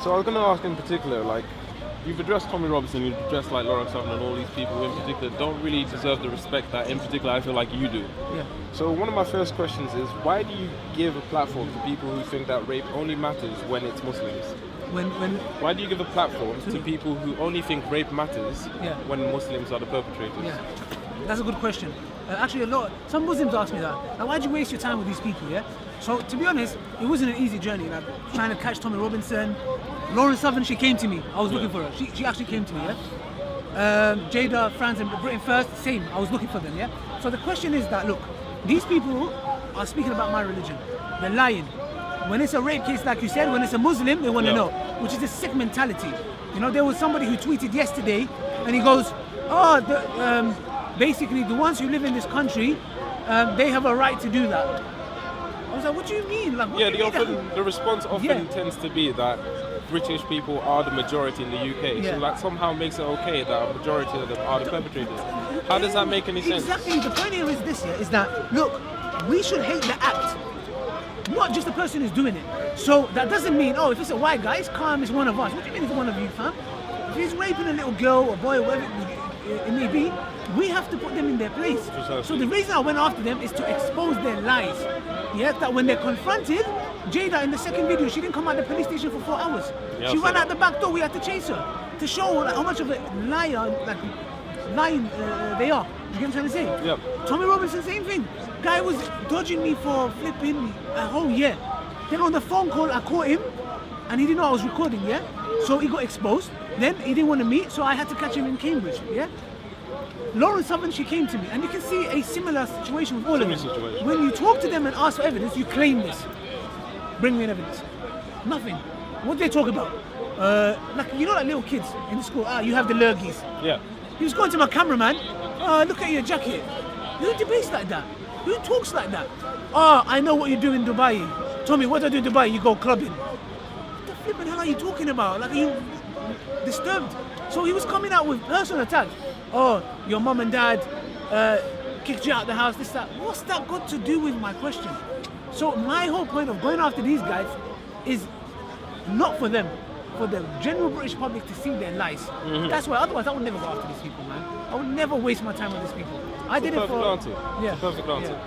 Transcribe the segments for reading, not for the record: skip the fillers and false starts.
So I was going to ask in particular, like, you've addressed Tommy Robinson, you've addressed like Lawrence Southern and all these people in particular don't really deserve the respect that in particular I feel like you do. Yeah. So one of my first questions is, why do you give a platform to people who think that rape only matters when it's Muslims? Why do you give a platform to people who only think rape matters when Muslims are the perpetrators? Yeah, that's a good question. Actually, some Muslims ask me that. Now, why'd you waste your time with these people? Yeah. So to be honest, it wasn't an easy journey. Like trying to catch Tommy Robinson, Lawrence Southern, she came to me. I was looking for her. She actually came to me. Yeah. Jada, France, and Britain First, same. I was looking for them. Yeah. So the question is that look, these people are speaking about my religion. They're lying. When it's a rape case, like you said, when it's a Muslim, they want to know, which is a sick mentality. You know, there was somebody who tweeted yesterday, and he goes, basically the ones who live in this country, they have a right to do that. I was like, what do you mean? Like, the response often tends to be that British people are the majority in the UK, so that somehow makes it okay that a majority of them are the perpetrators. How does that make any sense? Exactly, the point here is this, is that, look, we should hate the act, not just the person who's doing it. So that doesn't mean, if it's a white guy, it's calm, it's one of us. What do you mean it's one of you, fam? If he's raping a little girl or boy or whatever it may be, we have to put them in their place. Precisely. So the reason I went after them is to expose their lies. Yeah, that when they're confronted, Jada in the second video, she didn't come out of the police station for 4 hours. She ran out the back door, we had to chase her to show how much of a liar, lying they are. You get what I'm trying to say? Yep. Tommy Robinson, same thing. Guy was dodging me for flipping a whole year. Then on the phone call, I caught him, and he didn't know I was recording, yeah? So he got exposed. Then he didn't want to meet, so I had to catch him in Cambridge, yeah? Lawrence Southern, she came to me, and you can see a similar situation with all of them. When you talk to them and ask for evidence, you claim this. Bring me an evidence. Nothing. What do they talk about? Like little kids in the school. You have the lurgies. Yeah. He was going to my cameraman. Look at your jacket. Who debates like that? Who talks like that? I know what you do in Dubai. Tommy, what do I do in Dubai? You go clubbing. What the flipping hell are you talking about? Like, are you disturbed? So he was coming out with personal attacks. Your mom and dad kicked you out of the house, this, that. What's that got to do with my question? So my whole point of going after these guys is not for them, for the general British public to see their lies. Mm-hmm. That's why, otherwise I would never go after these people, man. I would never waste my time with these people. I did it for... It's a perfect answer.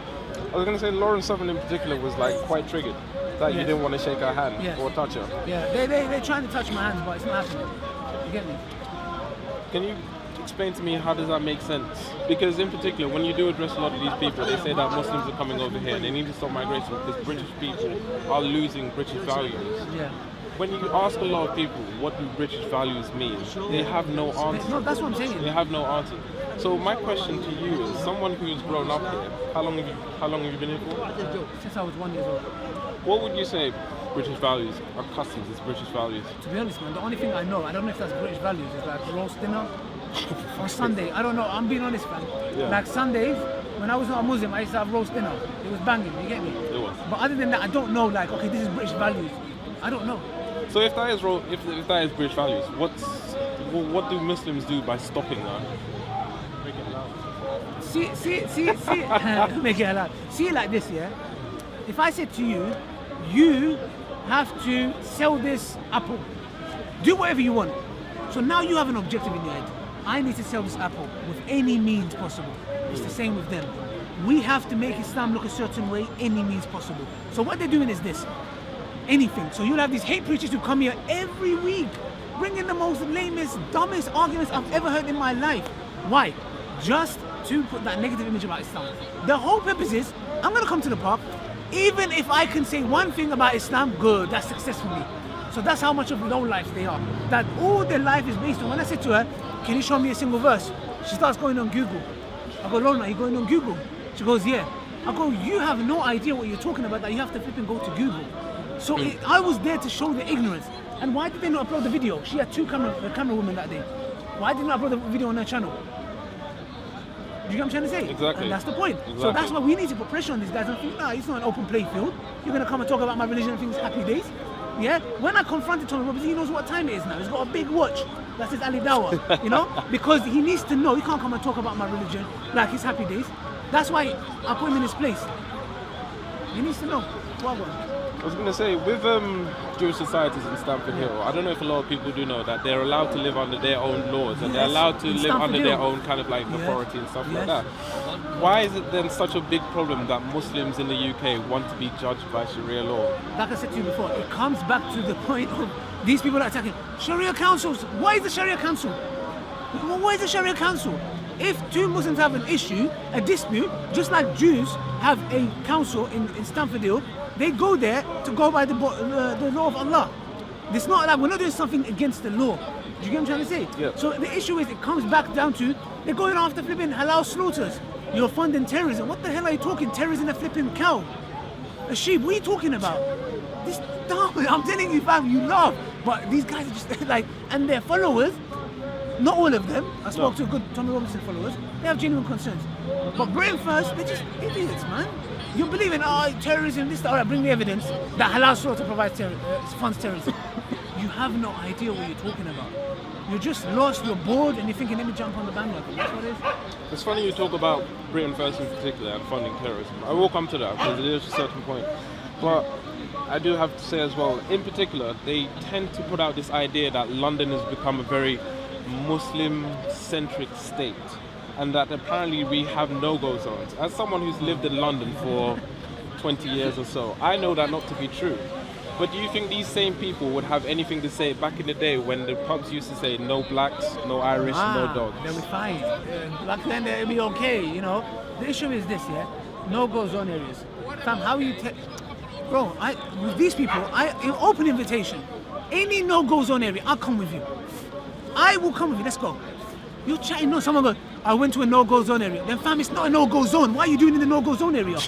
I was going to say Lawrence Southern in particular was like quite triggered that you didn't want to shake her hand or touch her. Yeah, they're trying to touch my hands, but it's not happening. You get me? Can you explain to me how does that make sense? Because in particular, when you do address a lot of these people, they say that Muslims are coming over here and they need to stop migration because British people are losing British values. Yeah. When you ask a lot of people what do British values mean, they have no answer. No, that's what I'm saying. They have no answer. So my question to you is, someone who's grown up here, how long have you been here for? Since I was 1 year old. What would you say British values are customs, is British values? To be honest, man, the only thing I know, I don't know if that's British values, is like roast dinner on Sunday. I don't know, I'm being honest, man. Yeah. Like Sundays, when I was not a Muslim, I used to have roast dinner. It was banging, you get me? It was. But other than that, I don't know, like, okay, this is British values. I don't know. So if that is if that is British values, what do Muslims do by stopping that? Make it allowed. See, make it allowed. See it like this, yeah? If I said to you, you have to sell this apple, do whatever you want. So now you have an objective in your head. I need to sell this apple with any means possible. It's the same with them. We have to make Islam look a certain way, any means possible. So what they're doing is this. Anything. So you'll have these hate preachers who come here every week, bringing the most lamest, dumbest arguments I've ever heard in my life. Why? Just to put that negative image about Islam. The whole purpose is, I'm going to come to the park, even if I can say one thing about Islam, good, that's success for me. So that's how much of low life they are. That all their life is based on. When I said to her, can you show me a single verse? She starts going on Google. I go, Lorna, are you going on Google? She goes, yeah. I go, you have no idea what you're talking about, that you have to flip and go to Google. So I was there to show the ignorance. And why did they not upload the video? She had two camera women that day. Why did they not upload the video on her channel? Do you get what I'm trying to say? Exactly. And that's the point. Exactly. So that's why we need to put pressure on these guys and think, nah, it's not an open play field. You're going to come and talk about my religion and things happy days. Yeah? When I confronted Tommy Robinson, he knows what time it is now. He's got a big watch. That says Ali Dawah. You know? Because he needs to know. He can't come and talk about my religion like his happy days. That's why I put him in his place. He needs to know. Well, I was going to say, with Jewish societies in Stamford Hill, I don't know if a lot of people do know that they're allowed to live under their own laws and they're allowed to live under their own kind of like authority and stuff like that. Why is it then such a big problem that Muslims in the UK want to be judged by Sharia law? Like I said to you before, it comes back to the point of these people are attacking Sharia councils. Why is the Sharia council? Why is the Sharia council? If two Muslims have an issue, a dispute, just like Jews have a council in Stamford Hill, they go there to go by the law of Allah. It's not like we're not doing something against the law. Do you get what I'm trying to say? Yeah. So the issue is, it comes back down to, they're going after flipping halal slaughters. You're funding terrorism. What the hell are you talking? Terrorism, a flipping cow. A sheep, what are you talking about? This dumb, I'm telling you, fam, you laugh. But these guys are just like, and their followers, not all of them, I spoke to a good Tommy Robinson followers, they have genuine concerns. But Britain First, they're just idiots, man. You believe in terrorism, this, alright, bring the evidence that halal slaughter provides funds terrorism. You have no idea what you're talking about. You're just lost, you're bored, and you're thinking, let me jump on the bandwagon. That's what it is. It's funny you talk about Britain First in particular and funding terrorism. I will come to that because it is a certain point. But I do have to say as well, in particular, they tend to put out this idea that London has become a very Muslim-centric state, and that apparently we have no-go zones. As someone who's lived in London for 20 years or so, I know that not to be true. But do you think these same people would have anything to say back in the day when the pubs used to say no blacks, no Irish, no dogs? They'll be fine. Back then they'll be okay, you know. The issue is this, no-go zone areas. Fam, how you bro, with these people, in open invitation, any no-go zone area, I'll come with you. I will come with you, let's go. You're chatting, no, someone goes, I went to a no-go zone area. Then fam, it's not a no-go zone. Why are you doing in the no-go zone area?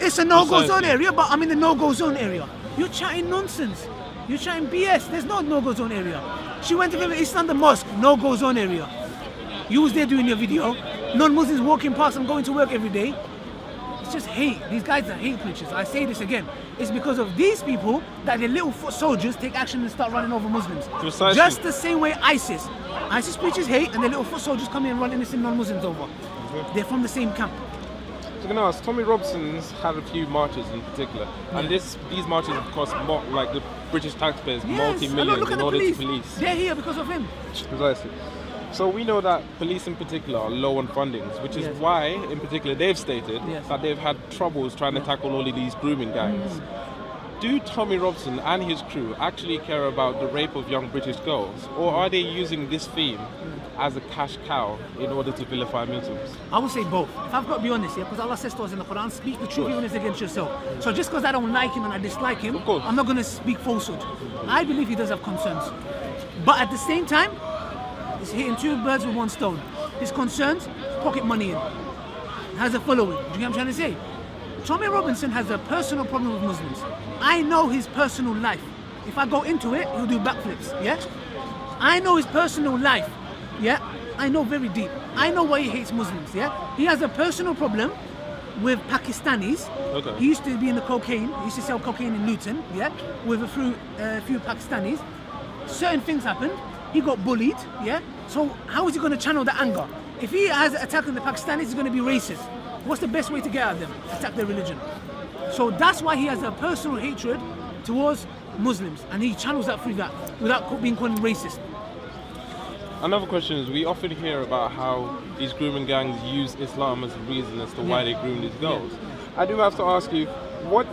It's a no-go zone area, but I'm in the no-go zone area. You're chatting nonsense. You're chatting BS. There's no no-go zone area. She went to the East London Mosque, no-go zone area. You was there doing your video. Non-Muslims walking past and going to work every day. It's just hate. These guys are hate preachers. I say this again. It's because of these people that their little foot soldiers take action and start running over Muslims. Precisely. Just the same way ISIS preaches hate, and their little foot soldiers come in and run innocent non-Muslims over. They're from the same camp. So I'm going to ask, Tommy Robson's had a few marches in particular, and these marches have cost like the British taxpayers multi-millions in order to police. They're here because of him. Precisely. So we know that police in particular are low on fundings, which is why, in particular, they've stated that they've had troubles trying to tackle all of these grooming gangs. Do Tommy Robson and his crew actually care about the rape of young British girls, or are they using this theme as a cash cow in order to vilify Muslims? I would say both. If I've got to be honest here, because Allah says to us in the Quran, speak the truth even if it's against yourself. So just because I don't like him and I dislike him, I'm not going to speak falsehood. I believe he does have concerns. But at the same time, he's hitting two birds with one stone. His concerns, pocket money in. Has a following. Do you get what I'm trying to say? Tommy Robinson has a personal problem with Muslims. I know his personal life. If I go into it, he'll do backflips, yeah? I know his personal life, yeah? I know very deep. I know why he hates Muslims, yeah? He has a personal problem with Pakistanis. Okay. He used to be in the cocaine. He used to sell cocaine in Luton, yeah? With a few Pakistanis. Certain things happened. He got bullied, yeah? So how is he going to channel the anger? If he has an attack on the Pakistanis, he's going to be racist. What's the best way to get at them? Attack their religion. So that's why he has a personal hatred towards Muslims, and he channels that through that, without being called racist. Another question is, we often hear about how these grooming gangs use Islam as a reason as to why they groom these girls. I do have to ask you, what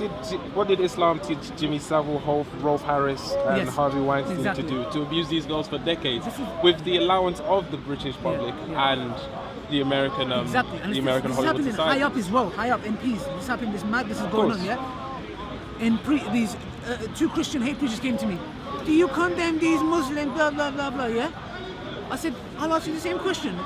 did Islam teach Jimmy Savile, Rolf Harris and Harvey Weinstein to do? To abuse these girls for decades with the allowance of the British public and the American and the American Hollywood society. High up as well, high up MPs. This happened, this is going on, yeah? And these two Christian hate preachers came to me. Do you condemn these Muslims, blah, blah, blah, blah, yeah? I said, I'll ask you the same question.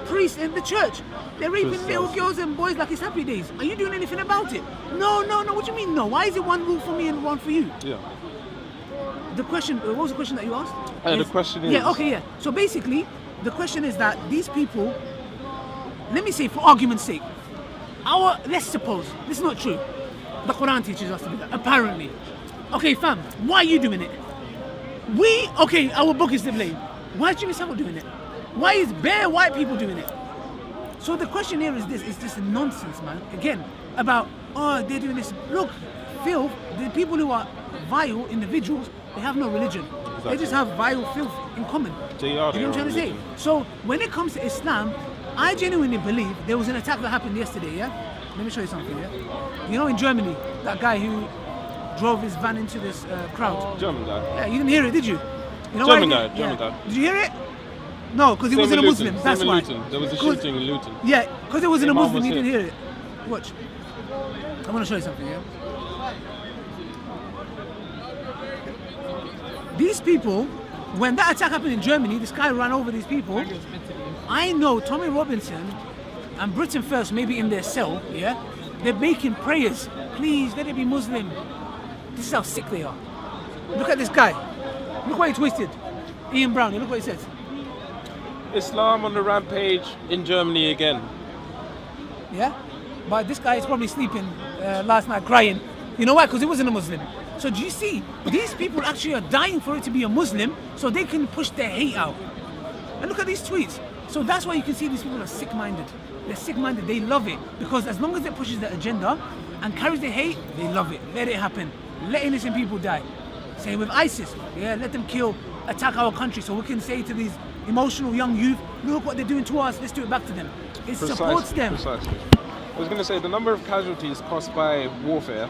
Priests in the church, they're raping little girls and boys like it's happy days. Are you doing anything about it? No, what do you mean no? Why is it one rule for me and one for you? Yeah. The question, what was the question that you asked? The question is... So basically, the question is that these people, let me say for argument's sake, let's suppose, this is not true. The Quran teaches us to do that, apparently. Okay, fam, why are you doing it? Our book is the blame. Why is Jimmy Savile doing it? Why is bare white people doing it? So the question here is this, it's just nonsense, man. Again, about, they're doing this. Look, filth, the people who are vile individuals, they have no religion. Exactly. They just have vile filth in common. They are. You know what I'm trying to say? So when it comes to Islam, I genuinely believe there was an attack that happened yesterday, yeah? Let me show you something, yeah? You know in Germany, that guy who drove his van into this crowd? German guy. Yeah, you didn't hear it, did you? You know German guy. Did you hear it? No, because he wasn't a Muslim, that's why. There was a shooting in Luton. Yeah, because it wasn't a Muslim, you didn't hear it. Watch. I want to show you something, yeah? These people, when that attack happened in Germany, this guy ran over these people. I know Tommy Robinson and Britain First, maybe in their cell, yeah? They're making prayers. Please, let it be Muslim. This is how sick they are. Look at this guy. Look why he twisted. Ian Brown, look what he says. Islam on the rampage in Germany again. Yeah? But this guy is probably sleeping last night crying. You know why? Because he wasn't a Muslim. So do you see, these people actually are dying for it to be a Muslim so they can push their hate out. And look at these tweets. So that's why you can see these people are sick-minded. They're sick-minded, they love it. Because as long as it pushes their agenda and carries the hate, they love it. Let it happen. Let innocent people die. Same with ISIS. Yeah, let them kill, attack our country so we can say to these emotional young youth, look what they're doing to us, let's do it back to them. It supports them. Precisely. I was going to say, the number of casualties caused by warfare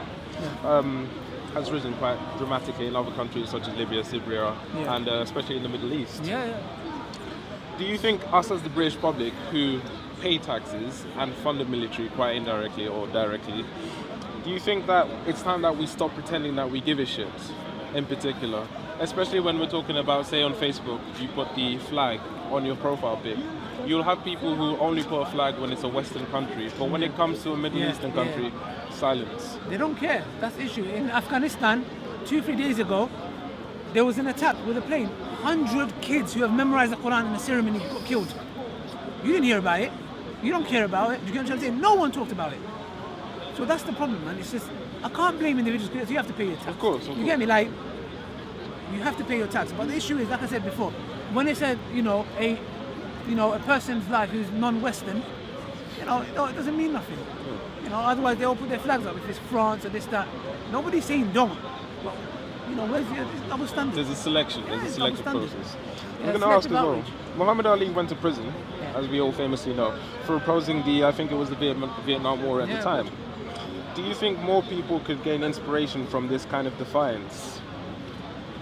has risen quite dramatically in other countries such as Libya, Syria, and especially in the Middle East. Do you think us as the British public, who pay taxes and fund the military quite indirectly or directly, do you think that it's time that we stop pretending that we give a shit in particular? Especially when we're talking about, say on Facebook, you put the flag on your profile pic. You'll have people who only put a flag when it's a Western country, but when it comes to a Middle Eastern country, silence. They don't care. That's the issue. In Afghanistan, 2-3 days ago, there was an attack with a plane. 100 kids who have memorized the Quran in a ceremony got killed. You didn't hear about it. You don't care about it. You get what I'm saying? No one talked about it. So that's the problem, man. It's just, I can't blame individuals because you have to pay your tax. Of course. You get me? Like, you have to pay your tax. But the issue is, like I said before, when it said, a person's life who's non-Western, it doesn't mean nothing. Otherwise they all put their flags up. If it's France or this, that, nobody's saying don't. But, where's the double standard? There's a selection. There's a selection process. I'm going to ask as well. Muhammad Ali went to prison, as we all famously know, for opposing I think it was the Vietnam War at the time. Do you think more people could gain inspiration from this kind of defiance?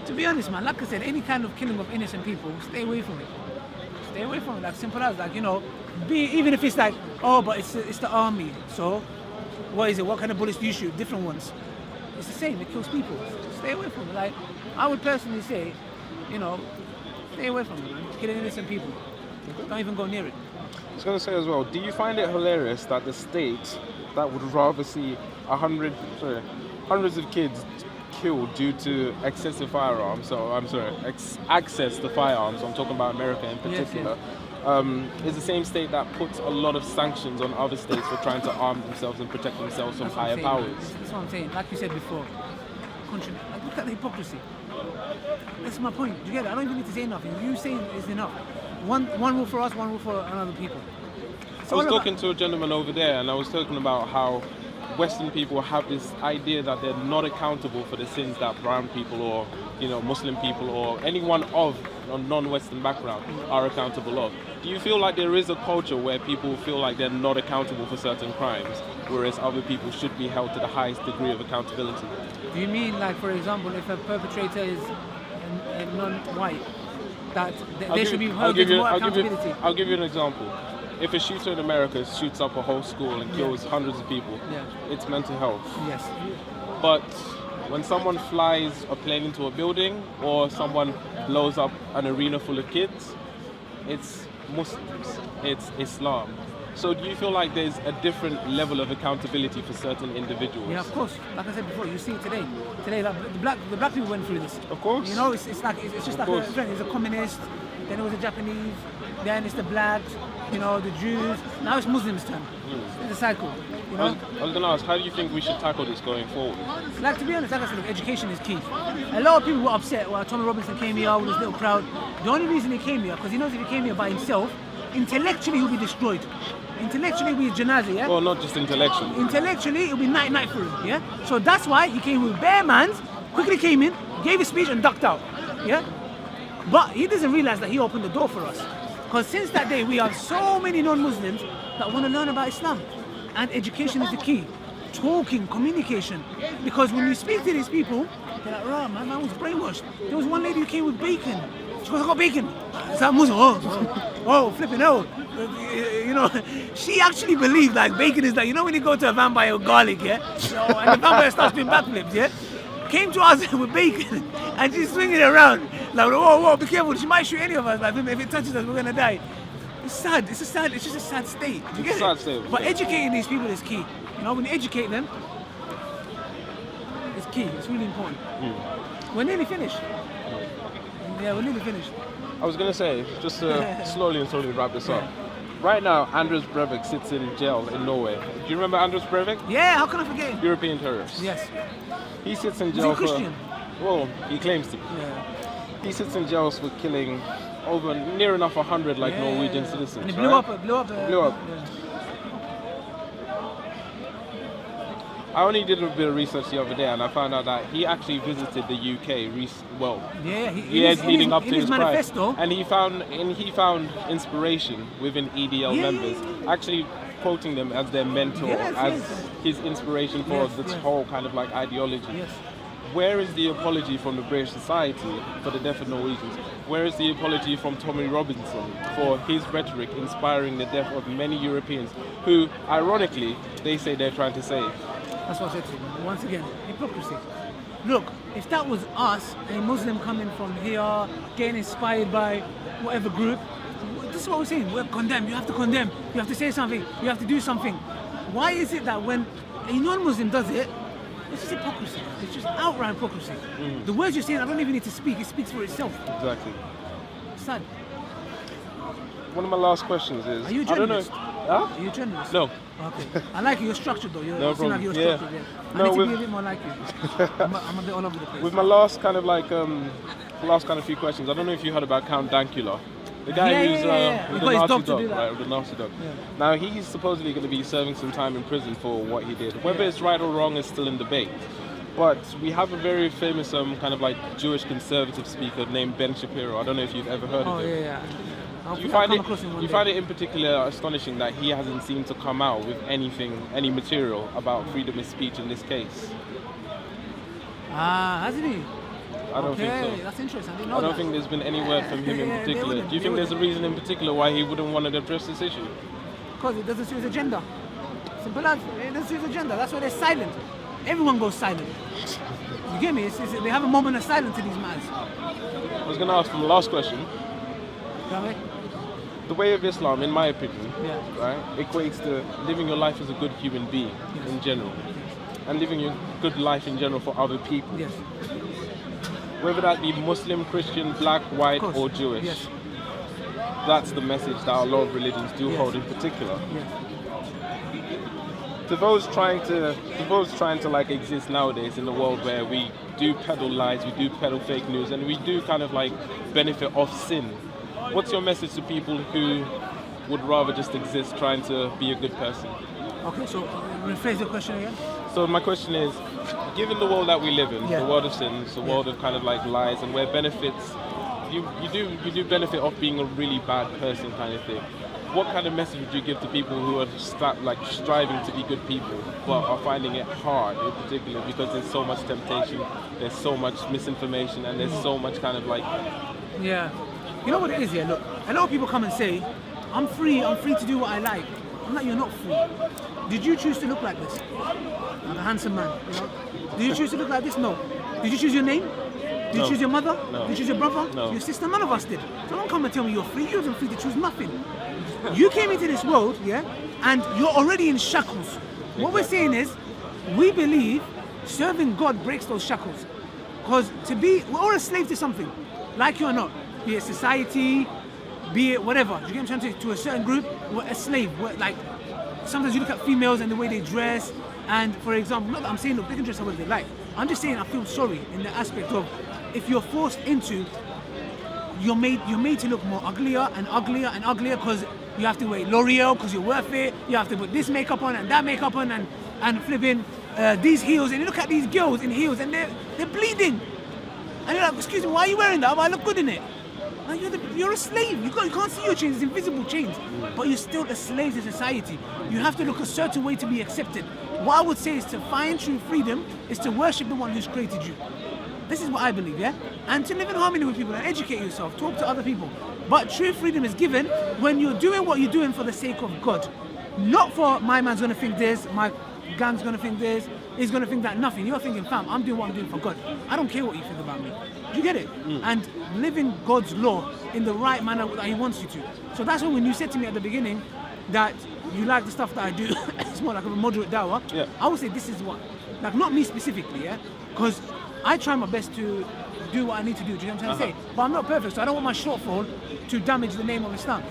To be honest, man, like I said, any kind of killing of innocent people, stay away from it. Stay away from it, like simple as, even if it's like, oh, but it's the army, so what is it? What kind of bullets do you shoot? Different ones. It's the same, it kills people. Stay away from it. Like, I would personally say, stay away from it, man. Killing innocent people. Don't even go near it. I was going to say as well, do you find it hilarious that the state that would rather see hundreds of kids killed due to excessive firearms, access to firearms, I'm talking about America in particular, is the same state that puts a lot of sanctions on other states for trying to arm themselves and protect themselves from higher powers? That's what I'm saying. Like you said before, look at the hypocrisy. That's my point. You get it? I don't even need to say nothing. You saying is enough. One rule for us, one rule for another people. I was talking to a gentleman over there, and I was talking about how Western people have this idea that they're not accountable for the sins that brown people or Muslim people or anyone of a non-Western background are accountable of. Do you feel like there is a culture where people feel like they're not accountable for certain crimes, whereas other people should be held to the highest degree of accountability? Do you mean, like, for example, if a perpetrator is a non-white, that they should be held to more accountability? I'll give you an example. If a shooter in America shoots up a whole school and kills hundreds of people, it's mental health. Yes. But when someone flies a plane into a building or someone blows up an arena full of kids, it's Muslims, it's Islam. So do you feel like there's a different level of accountability for certain individuals? Yeah, of course. Like I said before, you see it today. Today, like, the black people went through this. Of course. It's just like it's a communist, then it was a Japanese, then it's the blacks, the Jews. Now it's Muslims' turn. It's a cycle. I was going to ask, how do you think we should tackle this going forward? Like, to be honest, like I said, look, education is key. A lot of people were upset when Tommy Robinson came here with his little crowd. The only reason he came here, because he knows if he came here by himself, intellectually he'll be destroyed. Intellectually, we janaza, yeah? Well, not just intellectually. Intellectually, it'll be night for him, yeah? So that's why he came with bare mans, quickly came in, gave his speech and ducked out, yeah? But he doesn't realize that he opened the door for us. Because since that day, we have so many non-Muslims that want to learn about Islam. And education is the key. Talking, communication. Because when you speak to these people, they're like, right, man was brainwashed. There was one lady who came with bacon. She goes, I got bacon. Is that Muslim? Oh, flipping hell. You know, she actually believed like bacon is like, you know when you go to a vampire with garlic, yeah? And the vampire starts doing backflips, yeah? Came to us with bacon and she's swinging it around. Like, whoa, be careful. She might shoot any of us. Like, if it touches us, we're going to die. It's sad. It's just a sad state. You get it? But educating these people is key. You know, when you educate them, it's key. It's really important. We're nearly finished. Yeah, we're nearly finished. I was going to say, just to slowly wrap this up. Right now, Anders Breivik sits in jail in Norway. Do you remember Anders Breivik? Yeah, how can I forget him? European terrorist. Yes. He sits in jail Is he Christian? Well, he claims to. Yeah. He sits in jail for killing over near enough 100 Norwegian citizens. And he blew up. Yeah. I only did a bit of research the other day and I found out that he actually visited the UK years leading up to his manifesto. And he found inspiration within EDL members, actually quoting them as their mentor, his inspiration for this whole kind of like ideology. Yes. Where is the apology from the British Society for the death of Norwegians? Where is the apology from Tommy Robinson for his rhetoric inspiring the death of many Europeans who, ironically, they say they're trying to save? That's what I said to you. Once again, hypocrisy. Look, if that was us, a Muslim coming from here, getting inspired by whatever group, this is what we're saying. We're condemned. You have to condemn. You have to say something. You have to do something. Why is it that when a non-Muslim does it, it's just hypocrisy. It's just outright hypocrisy. The words you're saying, I don't even need to speak. It speaks for itself. Exactly. It's sad. One of my last questions is... Are you a journalist? Huh? Are you a journalist? No. Okay. I like you. You're structured though. No you seem like you're structured. Yeah. I need to be a bit more like you. I'm a bit all over the place. With my last kind of like, last kind of few questions, I don't know if you heard about Count Dankula. The guy who's with the Nazi dog, right? With the Nazi dog. Yeah. Now he's supposedly going to be serving some time in prison for what he did. Whether it's right or wrong is still in debate. But we have a very famous kind of like Jewish conservative speaker named Ben Shapiro. I don't know if you've ever heard of him. Yeah. You find it in particular astonishing that he hasn't seemed to come out with any material about freedom of speech in this case? Hasn't he? I don't think so. That's interesting. I don't think there's been any word from him in particular. Do you think there's a reason in particular why he wouldn't want to address this issue? Because it doesn't suit his agenda. Simple as it doesn't suit his agenda. That's why they're silent. Everyone goes silent. You get me? They have a moment of silence in these matters. I was going to ask for the last question. The way of Islam, in my opinion, right, equates to living your life as a good human being in general, and living your good life in general for other people. Yes. Whether that be Muslim, Christian, black, white, or Jewish. Yes. That's the message that a lot of religions do hold in particular. Yes. To those trying to like exist nowadays in the world where we do peddle lies, we do peddle fake news, and we do kind of like benefit off sin. What's your message to people who would rather just exist trying to be a good person? Okay, so rephrase the question again. So my question is, given the world that we live in, the world of sins, the world of kind of like lies, and where benefits, you do benefit off being a really bad person kind of thing. What kind of message would you give to people who are striving to be good people, but are finding it hard in particular because there's so much temptation, there's so much misinformation, and there's so much kind of like... Yeah. You know what it is here? Look, a lot of people come and say, I'm free to do what I like. I'm like, you're not free. Did you choose to look like this? Like a handsome man, you know? Did you choose to look like this? No. Did you choose your name? Did you choose your mother? No. Did you choose your brother? No. Your sister? None of us did. So don't come and tell me you're free. You wasn't free to choose nothing. You came into this world, and you're already in shackles. Exactly. What we're saying is, we believe serving God breaks those shackles. Because we're all a slave to something, like you or not. Be it society, be it whatever. You get what I'm saying? To a certain group, we're a slave. We're like, sometimes you look at females and the way they dress, and for example, not that I'm saying, look, they can dress however they like. I'm just saying I feel sorry in the aspect of, if you're forced into, you're made to look more uglier and uglier and uglier, because You have to wear L'Oreal because you're worth it. You have to put this makeup on and that makeup on and flipping these heels. And you look at these girls in heels and they're bleeding. And you're like, excuse me, why are you wearing that? I look good in it. Like, you're a slave. You can't see your chains. It's invisible chains. But you're still a slave to society. You have to look a certain way to be accepted. What I would say is to find true freedom is to worship the one who's created you. This is what I believe, yeah? And to live in harmony with people and educate yourself, talk to other people. But true freedom is given when you're doing what you're doing for the sake of God. Not for my man's gonna think this, my gang's gonna think this, he's gonna think that, nothing. You're thinking, fam, I'm doing what I'm doing for God. I don't care what you think about me. Do you get it? And living God's law in the right manner that he wants you to. So that's when you said to me at the beginning that you like the stuff that I do, it's more like a moderate dawah. Yeah. I would say this is what, like not me specifically, yeah? Because I try my best to do what I need to do, do you know what I'm trying to say? But I'm not perfect, so I don't want my shortfall to damage the name of Islam.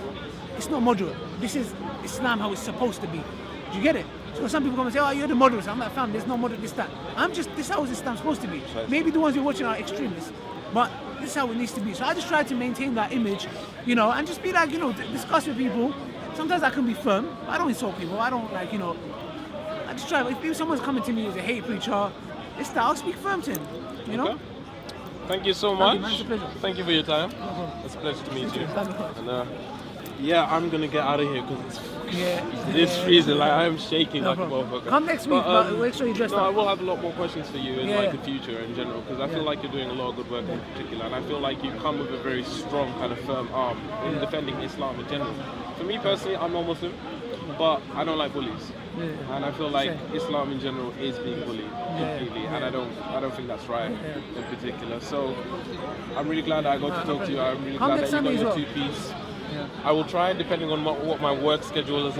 It's not moderate. This is Islam how it's supposed to be. Do you get it? So some people come and say, oh, you're the moderate. I'm like, fam, there's no moderate, this, that. This is how Islam supposed to be. Maybe the ones you're watching are extremists, but this is how it needs to be. So I just try to maintain that image, you know, and just be like, you know, discuss with people. Sometimes I can be firm, but I don't insult people. I don't like, you know, I just try. If someone's coming to me as a hate preacher, it's that I'll speak firm to him, you know? Okay. Thank you so much. Thank you, man. It's a pleasure. Thank you for your time. It's a pleasure to meet you. And yeah, I'm gonna get out of here because it is freezing. Like I'm shaking like a motherfucker. Come next week, but make sure you dress up. I will have a lot more questions for you in like the future in general because I feel like you're doing a lot of good work in particular, and I feel like you come with a very strong kind of firm arm in defending Islam in general. For me personally, I'm not Muslim, but I don't like bullies. And I feel like Islam in general is being bullied completely, and I don't think that's right in particular. So I'm really glad that I got to talk to you. I'm really glad that you got your two-piece. I will try, depending on what my work schedule is like.